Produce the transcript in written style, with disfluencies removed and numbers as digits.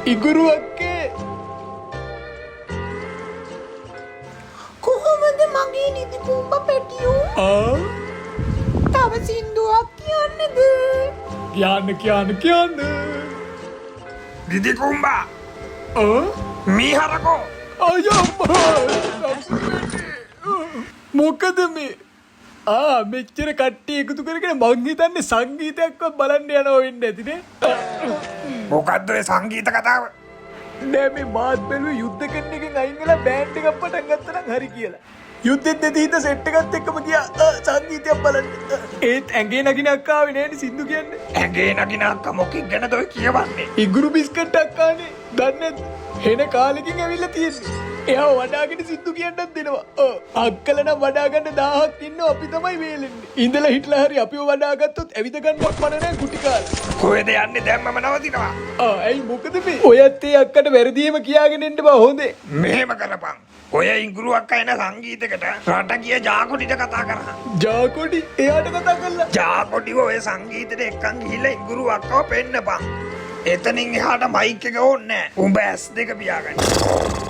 ඉගුරු අක්කේ කොහොමද මගේ නිදි කුඹ පැටියෝ? තව සින්දුවක් කියන්නද? කියන්න දිදි කුම්බා මීහරකෝ මොකද මේ මෙච්චර කට්ටිය එකතු කරගෙන මං හිතන්නේ සංගීතයක්වත් බලන්න යනවා වෙන්න ඇතිනේ. මොකද්ද ඒ සංගීත කතාව? නෑ මේ මාත් බැලුවේ යුද්ධ කරන එකෙන් අයින් වෙලා බෑන්ඩ් එකක් පටන් ගත්තා නම් හරි කියලා. යුද්ධෙත් නැති හිත සෙට් එකත් එක්කම ගියා සංගීතයක් බලන්න. ඒත් ඇඟේ නගින අක්කා ආවේ නෑනේ සින්දු කියන්නේ. ඇඟේ නගින අක්කා මොකෙක් ගැනද ඔය කියවන්නේ? ඉගුරු බිස්කට් අක්කානේ. දන්නේ නැද්ද? හෙන කාලෙකින් ඇවිල්ලා තියෙන්නේ. එයා වඩාගෙන සින්දු කියන්නත් දෙනවා. අක්කල නම් වඩා ගන්න 1000ක් ඉන්නවා අපි තමයි වේලෙන්නේ. ඉඳලා හිටලා හරි අපිව වඩා ගත්තොත් ඇවිද ගන්නවත් මන නැහැ කුටි කාලේ. කොහෙද යන්නේ දැන් මම නවතිනවා. ඇයි මොකද මේ? ඔයත් ඒ අක්කට වැරදීම කියාගෙන ඉන්න බා හොඳේ. මෙහෙම කරපන්. ඔය ඉංගුරු අක්කා එන සංගීතයකට රට ගිය ජාකොඩිට කතා කරා. ජාකොඩි එයාට කතා කළා. ජාකොඩිව ඔය සංගීතෙට එක්කන් ගිහිල්ලා ඉංගුරු අක්කව පෙන්නපන්. එතනින් එහාට මයික් එක ඕනේ නැහැ. උඹ ඇස් දෙක පියාගන්න.